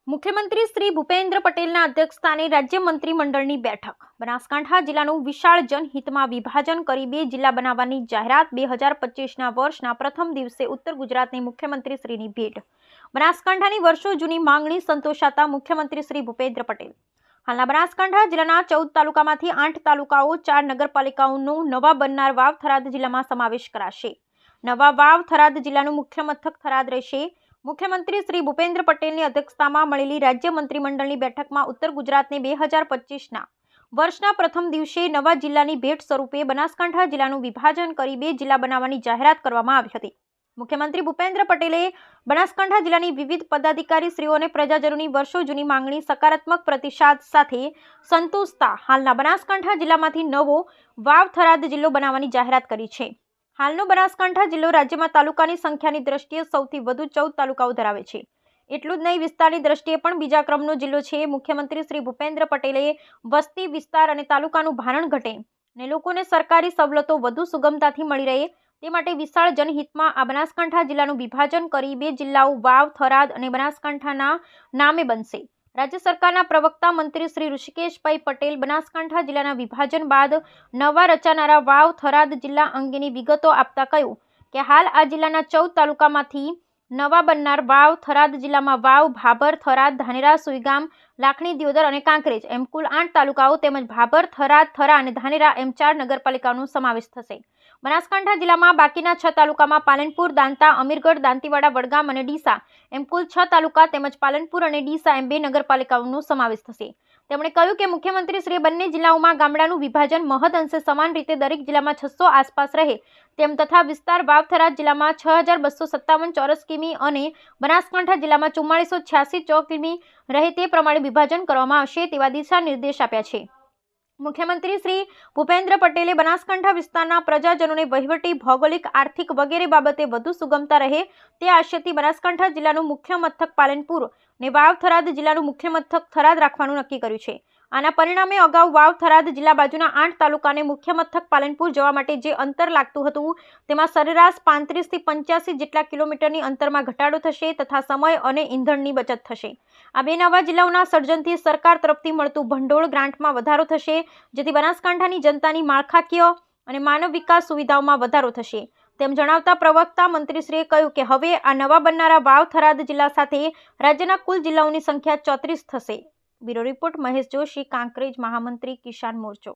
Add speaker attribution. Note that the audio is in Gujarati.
Speaker 1: મુખ્યમંત્રી શ્રી ભૂપેન્દ્ર પટેલના અધ્યક્ષસ્થાને રાજ્ય મંત્રીમંડળની બેઠક. બનાસકાંઠા જિલ્લાનું વિશાળ જનહિતમાં વિભાજન કરી 2 જિલ્લા બનાવવાની જાહેરાત. 2025ના વર્ષના પ્રથમ દિવસે ઉત્તર ગુજરાતની મુખ્યમંત્રીશ્રીની ભેટ. બનાસકાંઠાની વર્ષો જૂની માંગણી સંતોષાતા મુખ્યમંત્રી શ્રી ભૂપેન્દ્ર પટેલ. હાલના બનાસકાંઠા જિલ્લાના 14 તાલુકામાંથી 8 તાલુકાઓ, 4 નગરપાલિકાઓનો નવા બનનાર વાવ થરાદ જિલ્લામાં સમાવેશ કરાશે. નવા વાવ થરાદ જિલ્લાનું મુખ્ય મથક થરાદ રહેશે. મુખ્યમંત્રી શ્રી ભૂપેન્દ્ર પટેલની અધ્યક્ષતામાં મળેલી રાજ્ય મંત્રીમંડળની બેઠકમાં ઉત્તર ગુજરાતને 2025ના વર્ષના પ્રથમ દિવસે નવા જિલ્લાની ભેટ સ્વરૂપે બનાસકાંઠા જિલ્લાનું વિભાજન કરી 2 જિલ્લા બનાવવાની જાહેરાત કરવામાં આવી હતી. મુખ્યમંત્રી ભૂપેન્દ્ર પટેલે બનાસકાંઠા જિલ્લાની વિવિધ પદાધિકારીશ્રીઓ અને પ્રજાજનોની વર્ષો જૂની માંગણી સકારાત્મક પ્રતિસાદ સાથે સંતોષતા હાલના બનાસકાંઠા જિલ્લામાંથી નવો વાવ થરાદ જિલ્લો બનાવવાની જાહેરાત કરી છે. હાલનો બનાસકાંઠા જિલ્લો રાજ્યમાં તાલુકાની સંખ્યાની દ્રષ્ટિએ સૌથી વધુ 14 તાલુકાઓ ધરાવે છે. એટલું જ નહીં, વિસ્તારની દ્રષ્ટિએ પણ બીજા ક્રમનો જિલ્લો છે. મુખ્યમંત્રી શ્રી ભૂપેન્દ્ર પટેલે વસ્તી વિસ્તાર અને તાલુકાનું ભારણ ઘટે અને લોકોને સરકારી સવલતો વધુ સુગમતાથી મળી રહે તે માટે વિશાળ જનહિતમાં આ બનાસકાંઠા જિલ્લાનું વિભાજન કરી 2 જિલ્લાઓ વાવ, થરાદ અને બનાસકાંઠાના નામે બનશે. રાજ્ય સરકારના પ્રવક્તા મંત્રી શ્રી ઋષિકેશભાઈ પટેલ બનાસકાંઠા જિલ્લાના વિભાજન બાદ નવા રચાનારા વાવ થરાદ જિલ્લા અંગેની વિગતો આપતા કહ્યું કે હાલ આ જિલ્લાના 14 તાલુકામાંથી નવા બનનાર વાવ થરાદ જિલ્લામાં વાવ, ભાભર, થરાદ, ધાનેરા, સુઈગામ, લાખણી, દિયોદર અને કાંકરેજ એમ કુલ 8 તાલુકાઓ તેમજ ભાભર, થરાદ, થરા અને ધાનેરા એમ 4 નગરપાલિકાઓનો સમાવેશ થશે. બનાસકાંઠા જિલ્લામાં બાકીના 6 તાલુકામાં પાલનપુર, દાંતા, અમીરગઢ, દાંતીવાડા, વડગામ અને ડીસા એમ કુલ 6 તાલુકા તેમજ પાલનપુર અને ડીસા એમ 2 નગરપાલિકાઓનો સમાવેશ થશે. તેમણે કહ્યું કે મુખ્યમંત્રીશ્રીએ બંને જિલ્લાઓમાં ગામડાનું વિભાજન મહદ અંશે સમાન રીતે દરેક જિલ્લામાં 600 આસપાસ રહે તેમ તથા વિસ્તાર વાવ થરાદ જિલ્લામાં 6257 ચોરસ કિમી અને બનાસકાંઠા જિલ્લામાં 4486 ચોરસ કિમી રહે તે પ્રમાણે વિભાજન કરવામાં આવશે તેવા દિશા નિર્દેશ આપ્યા છે. મુખ્યમંત્રી શ્રી ભૂપેન્દ્ર પટેલે બનાસકાંઠા વિસ્તારના પ્રજાજનોને વહીવટી, ભૌગોલિક, આર્થિક વગેરે બાબતે વધુ સુગમતા રહે તે આશયથી બનાસકાંઠા જિલ્લાનું મુખ્ય મથક પાલનપુર અને વાવ થરાદ જિલ્લાનું મુખ્ય મથક થરાદ રાખવાનું નક્કી કર્યું છે. આના પરિણામે અગાઉ વાવ થરાદ જિલ્લા બાજુના 8 તાલુકાને મુખ્ય મથક પાલનપુર જવા માટે જે અંતર લાગતું હતું તેમાં સરેરાશ 35 થી 85 જેટલા કિલોમીટરની અંતરમાં ઘટાડો થશે તથા સમય અને ઈંધણની બચત થશે. આ 2 નવા જિલ્લાઓના સર્જનથી સરકાર તરફથી મળતું ભંડોળ ગ્રાન્ટમાં વધારો થશે, જેથી બનાસકાંઠાની જનતાની માળખાકીય અને માનવ વિકાસ સુવિધાઓમાં વધારો થશે તેમ જણાવતા પ્રવક્તા મંત્રીશ્રીએ કહ્યું કે હવે આ નવા બનનારા વાવ થરાદ જિલ્લા સાથે રાજ્યના કુલ જિલ્લાઓની સંખ્યા 34 થશે. બ્યુરો રિપોર્ટ મહેશ જોશી, કાંકરેજ, મહામંત્રી, કિસાન મોરચો.